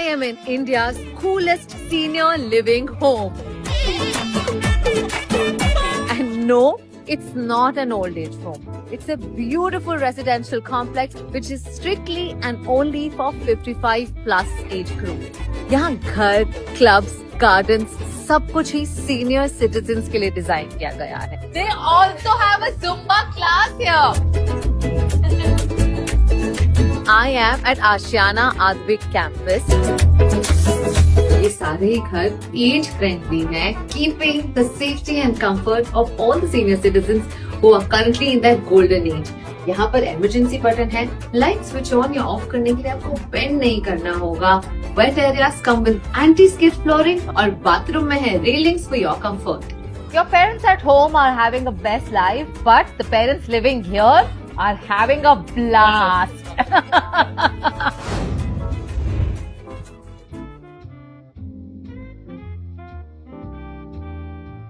I am in India's coolest senior living home. And no, it's not an old age home. It's a beautiful residential complex which is strictly and only for 55 plus age group. यहाँ घर, clubs, gardens, सब कुछ ही senior citizens के लिए design किया गया है. They also have a Zumba class here. I am at Ashiana Advik campus. ये सारे ही घर एज फ्रेंडली हैं, keeping the safety and comfort of all the senior citizens who are currently in their golden age. यहाँ पर emergency button है, light switch on या off करने के लिए आपको बेंड नहीं करना होगा. Wet areas come with anti skid flooring और बाथरूम में है railings for your comfort. Your parents at home are having a best life, but the parents living here are having a blast.